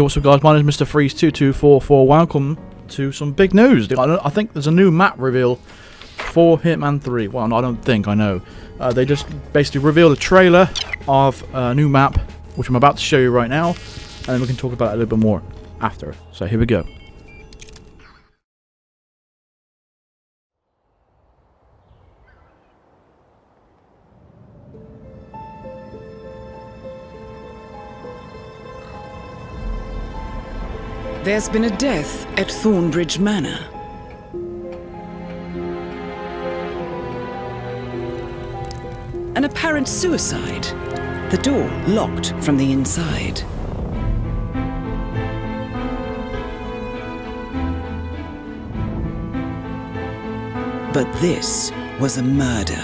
Yo, what's up guys, my name is Mr. Freeze2244, welcome to some big news. I think there's a new map reveal for Hitman 3, well I don't think, I know. They just basically revealed a trailer of a new map, which I'm about to show you right now, and then we can talk about it a little bit more after. So here we go. There's been a death at Thornbridge Manor. An apparent suicide. The door locked from the inside. But this was a murder.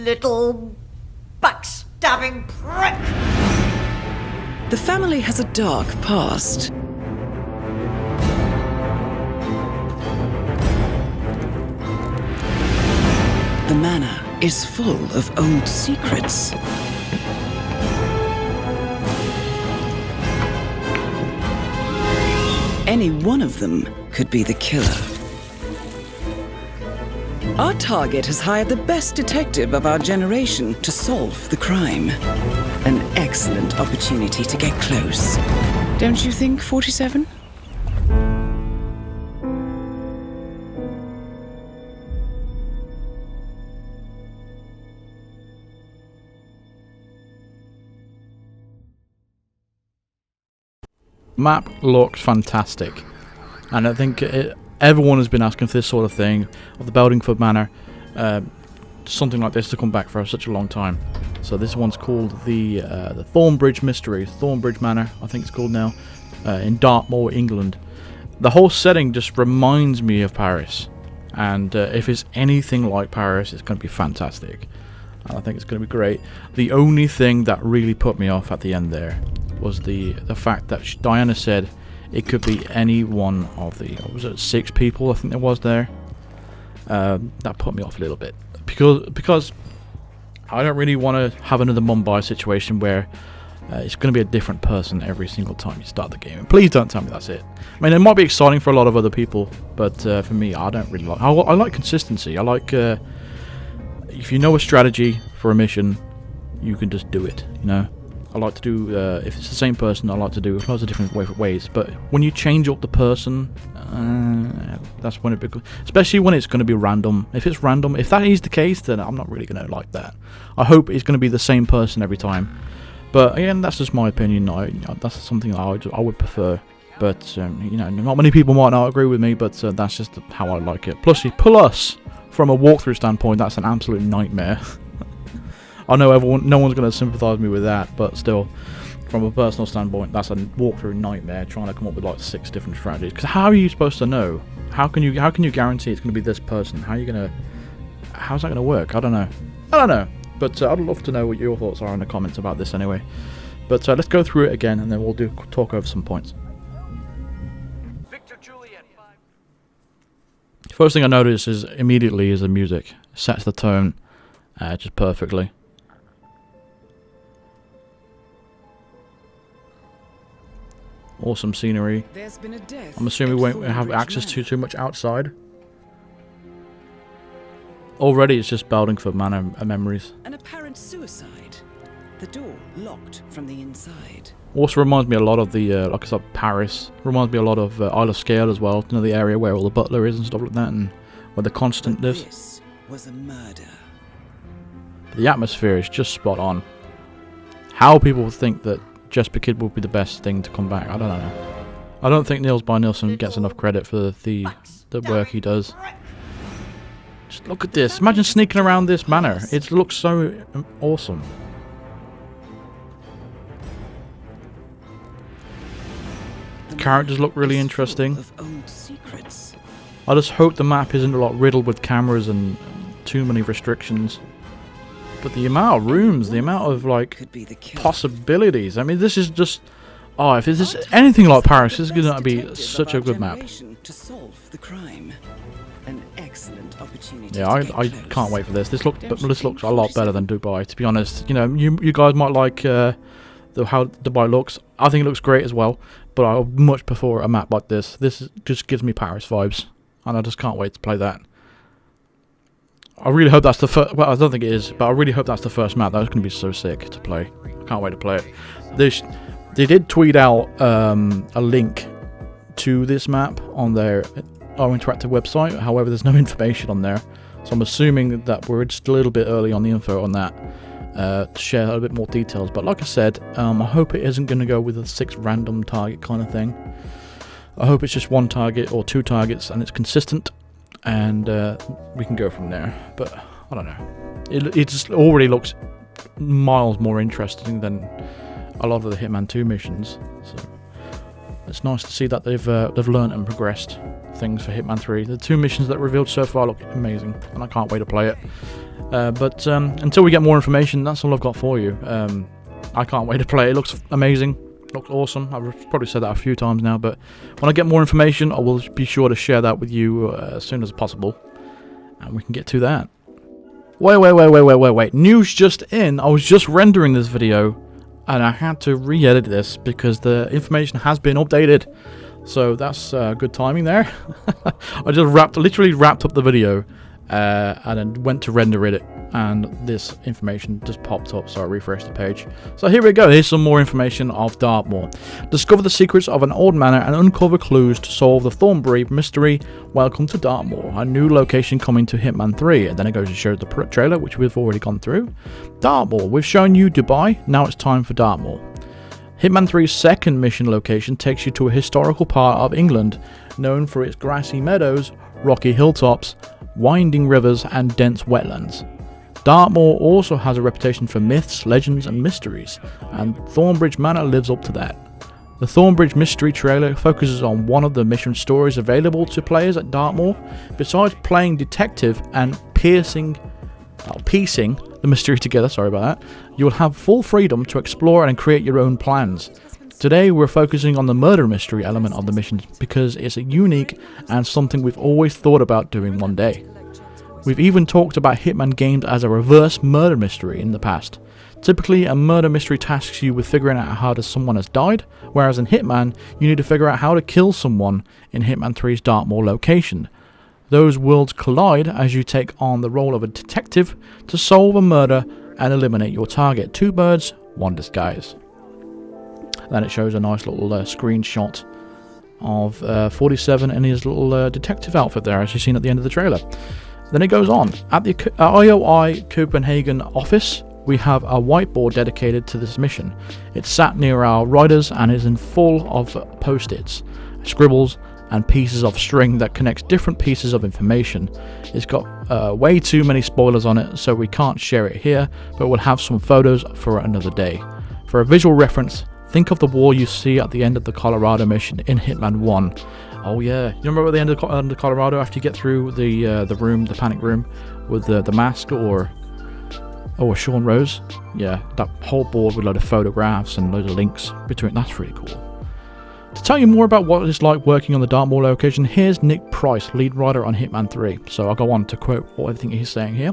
Little backstabbing prick! The family has a dark past. The manor is full of old secrets. Any one of them could be the killer. Our target has hired the best detective of our generation to solve the crime. An excellent opportunity to get close. Don't you think, 47? Map looks fantastic, and I think everyone has been asking for this sort of thing, of the Beltingford Manor, something like this to come back for such a long time. So this one's called the Thornbridge Mystery, Thornbridge Manor, I think it's called now, in Dartmoor, England. The whole setting just reminds me of Paris, and if it's anything like Paris, it's going to be fantastic. I think it's going to be great. The only thing that really put me off at the end there was the fact that Diana said it could be any one of the, what was it, 6 people I think there was there. That put me off a little bit, because I don't really want to have another Mumbai situation where it's going to be a different person every single time you start the game. And please don't tell me that's it. I mean, it might be exciting for a lot of other people, but for me, I don't really like. I like consistency. I like if you know a strategy for a mission, you can just do it. You know. I like to do, if it's the same person, I like to do lots of different ways, but when you change up the person, that's when it becomes, especially when it's going to be random. If it's random, if that is the case, then I'm not really going to like that. I hope it's going to be the same person every time, but again, that's just my opinion. That's something that I would prefer, but you know, not many people might not agree with me, but that's just how I like it. Plus, from a walkthrough standpoint, that's an absolute nightmare. I know no one's going to sympathise me with that, but still, from a personal standpoint, that's a walkthrough nightmare trying to come up with like 6 different strategies. Because how are you supposed to know? How can you guarantee it's going to be this person? How's that going to work? I don't know. But I'd love to know what your thoughts are in the comments about this anyway. But let's go through it again, and then we'll talk over some points. First thing I notice is immediately is the music. It sets the tone just perfectly. Awesome scenery. I'm assuming we won't have access to too much outside. Already it's just Beltingford Manor memories. An apparent suicide. The door locked from the inside. Also reminds me a lot of the, like I said, Paris. Reminds me a lot of Isle of Scale as well. You know, the area where all the butler is and stuff like that, and where the constant lives. This was a murder. The atmosphere is just spot on. How people think that Jesper Kid will be the best thing to come back, I don't know. I don't think Niels by Nielsen gets enough credit for the work he does. Just look at this. Imagine sneaking around this manor. It looks so awesome. The characters look really interesting. I just hope the map isn't a lot riddled with cameras and too many restrictions. But the amount of rooms, the amount of like possibilities. I mean, this is just Oh, if this is anything like Paris, this is going to be such a good map. To solve the crime. An excellent opportunity. Yeah, I can't wait for this. This looks a lot better than Dubai, to be honest. You know, you guys might like how Dubai looks. I think it looks great as well, but I much prefer a map like this. This just gives me Paris vibes, and I just can't wait to play that. I really hope that's the first. Well, I don't think it is, but I really hope that's the first map. That's going to be so sick to play. Can't wait to play it. They did tweet out a link to this map on their interactive website. However, there's no information on there, so I'm assuming that we're just a little bit early on the info on that to share a little bit more details. But like I said, I hope it isn't going to go with a 6 random target kind of thing. I hope it's just 1 target or 2 targets and it's consistent, and we can go from there. But I don't know. It just already looks miles more interesting than a lot of the Hitman 2 missions. So it's nice to see that they've learned and progressed things for Hitman 3. The 2 missions that revealed so far look amazing, and I can't wait to play it. But until we get more information, that's all I've got for you. I can't wait to play it. It looks amazing. Looks awesome. I've probably said that a few times now, but when I get more information, I will be sure to share that with you as soon as possible, and we can get to that. Wait. News just in. I was just rendering this video, and I had to re-edit this because the information has been updated. So that's good timing there. I just literally wrapped up the video and then went to render it, and this information just popped up, so I refreshed the page. So here we go. Here's some more information of Dartmoor. Discover the secrets of an old manor and uncover clues to solve the Thornbridge mystery. Welcome to Dartmoor, a new location coming to Hitman 3. And then it goes to show the trailer, which we've already gone through. Dartmoor, we've shown you Dubai, now it's time for Dartmoor. Hitman 3's second mission location takes you to a historical part of England, known for its grassy meadows, rocky hilltops, winding rivers and dense wetlands. Dartmoor also has a reputation for myths, legends and mysteries, and Thornbridge Manor lives up to that. The Thornbridge mystery trailer focuses on one of the mission stories available to players at Dartmoor. Besides playing detective and piecing the mystery together, you will have full freedom to explore and create your own plans. Today we're focusing on the murder mystery element of the missions because it's unique and something we've always thought about doing one day. We've even talked about Hitman games as a reverse murder mystery in the past. Typically, a murder mystery tasks you with figuring out how someone has died, whereas in Hitman, you need to figure out how to kill someone in Hitman 3's Dartmoor location. Those worlds collide as you take on the role of a detective to solve a murder and eliminate your target. 2 birds, 1 disguise. Then it shows a nice little screenshot of 47 in his little detective outfit there, as you've seen at the end of the trailer. Then it goes on. At the IOI Copenhagen office, we have a whiteboard dedicated to this mission. It's sat near our riders and is in full of post-its, scribbles, and pieces of string that connects different pieces of information. It's got way too many spoilers on it, so we can't share it here, but we'll have some photos for another day. For a visual reference, think of the wall you see at the end of the Colorado mission in Hitman 1. Oh yeah, you remember at the end of the Colorado after you get through the room, the panic room, with the mask or Sean Rose? Yeah, that whole board with a load of photographs and loads of links between. That's really cool. To tell you more about what it's like working on the Dartmoor location, here's Nick Price, lead writer on Hitman 3. So I'll go on to quote everything he's saying here.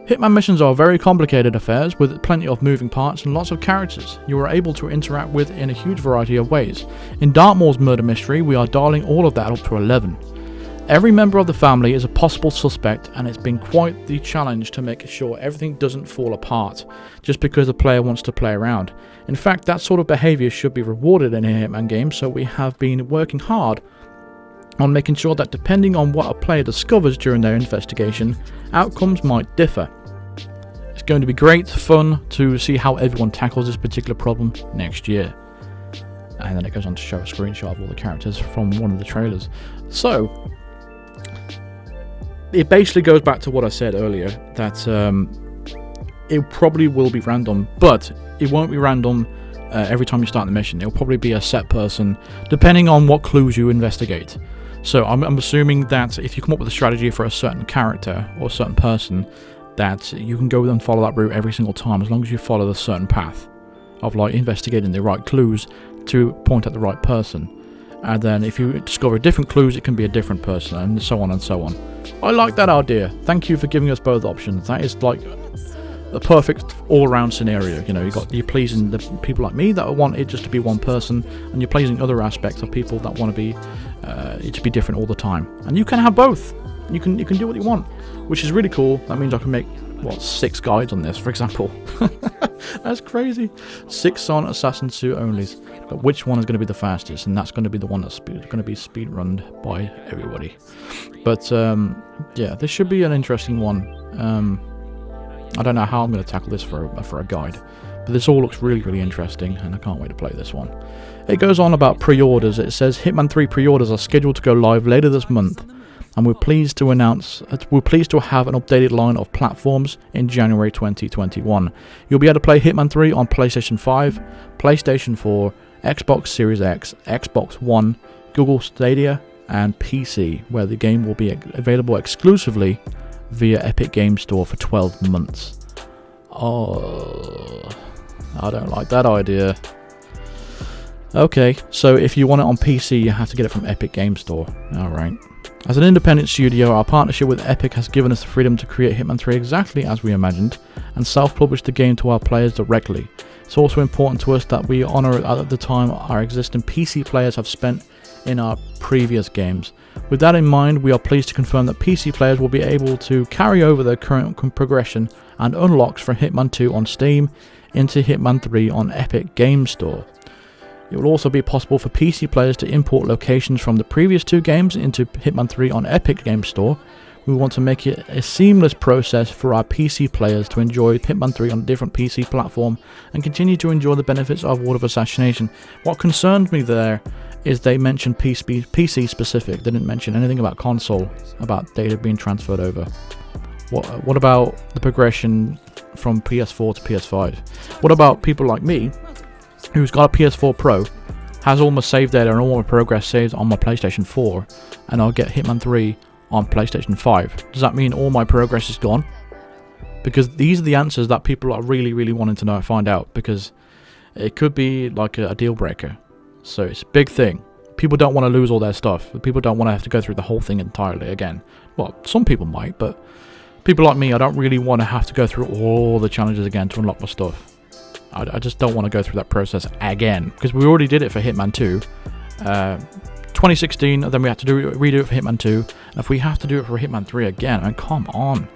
Hitman missions are very complicated affairs with plenty of moving parts and lots of characters you are able to interact with in a huge variety of ways. In Dartmoor's murder mystery, we are dialing all of that up to 11. Every member of the family is a possible suspect, and it's been quite the challenge to make sure everything doesn't fall apart just because the player wants to play around. In fact, that sort of behaviour should be rewarded in a Hitman game, so we have been working hard on making sure that depending on what a player discovers during their investigation, outcomes might differ. It's going to be great fun to see how everyone tackles this particular problem next year. And then it goes on to show a screenshot of all the characters from one of the trailers. So it basically goes back to what I said earlier, that it probably will be random, but it won't be random every time you start the mission. It'll probably be a set person depending on what clues you investigate. So I'm assuming that if you come up with a strategy for a certain character or a certain person, that you can go and follow that route every single time as long as you follow the certain path. of like investigating the right clues to point at the right person. And then if you discover different clues, it can be a different person, and so on and so on. I like that idea. Thank you for giving us both options. That is like the perfect all-round scenario. You know, you're pleasing the people like me that want it just to be one person, and you're pleasing other aspects of people that want to be it to be different all the time. And you can have both. You can do what you want, which is really cool. That means I can make 6 guides on this, for example. That's crazy. 6 on Assassin 2 onlys. But which one is going to be the fastest? And that's going to be the one that's going to be speed runned by everybody. But yeah, this should be an interesting one. I don't know how I'm going to tackle this for a guide, but this all looks really interesting, and I can't wait to play this one. It goes on about pre-orders. It says Hitman 3 pre-orders are scheduled to go live later this month, and we're pleased to have an updated line of platforms in January 2021. You'll be able to play Hitman 3 on PlayStation 5, PlayStation 4, Xbox Series X, Xbox One, Google Stadia, and PC, where the game will be available exclusively via Epic Games Store for 12 months. Oh, I don't like that idea. Okay, so if you want it on PC, you have to get it from Epic Games Store. Alright. As an independent studio, our partnership with Epic has given us the freedom to create Hitman 3 exactly as we imagined, and self-publish the game to our players directly. It's also important to us that we honour at the time our existing PC players have spent in our previous games. With that in mind, we are pleased to confirm that PC players will be able to carry over their current progression and unlocks from Hitman 2 on Steam into Hitman 3 on Epic Games Store. It will also be possible for PC players to import locations from the previous 2 games into Hitman 3 on Epic Games Store. We want to make it a seamless process for our PC players to enjoy Hitman 3 on a different PC platform and continue to enjoy the benefits of Ward of Assassination. What concerned me there is they mentioned PC specific. They didn't mention anything about console, about data being transferred over. What about the progression from PS4 to PS5? What about people like me, who's got a PS4 Pro, has all my save data and all my progress saved on my PlayStation 4, and I'll get Hitman 3 on PlayStation 5. Does that mean all my progress is gone? Because these are the answers that people are really wanting to find out, because it could be like a deal breaker. So it's a big thing. People don't want to lose all their stuff. People don't want to have to go through the whole thing entirely again. Well, some people might, but people like me, I don't really want to have to go through all the challenges again to unlock my stuff. I just don't want to go through that process again, because we already did it for Hitman 2. 2016, then we had to redo it for Hitman 2, and if we have to do it for Hitman 3 again, I mean, come on.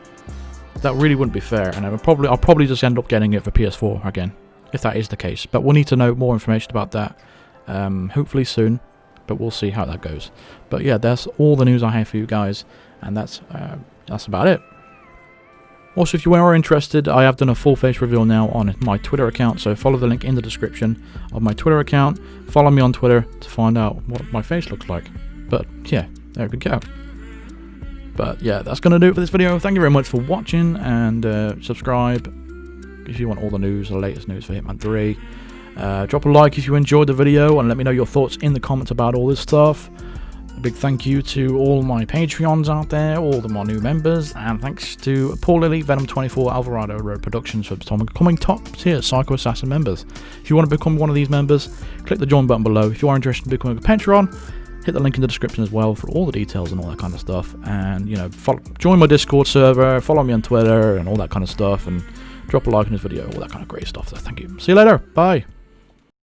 That really wouldn't be fair, and I'll probably just end up getting it for PS4 again, if that is the case. But we'll need to know more information about that, hopefully soon, but we'll see how that goes. But yeah, that's all the news I have for you guys, and that's about it. Also, if you are interested, I have done a full face reveal now on my Twitter account, so follow the link in the description of my Twitter account. Follow me on Twitter to find out what my face looks like. But yeah, there we go. But yeah, that's going to do it for this video. Thank you very much for watching, and subscribe if you want all the news, the latest news for Hitman 3. Drop a like if you enjoyed the video, and let me know your thoughts in the comments about all this stuff. A big thank you to all my Patreons out there, all of my new members, and thanks to Paul Lilly, Venom24, Alvarado Road Productions for becoming top tier Psycho Assassin members. If you want to become one of these members, click the join button below. If you are interested in becoming a Patreon, hit the link in the description as well for all the details and all that kind of stuff. And, you know, join my Discord server, follow me on Twitter and all that kind of stuff, and drop a like on this video, all that kind of great stuff. So thank you. See you later. Bye.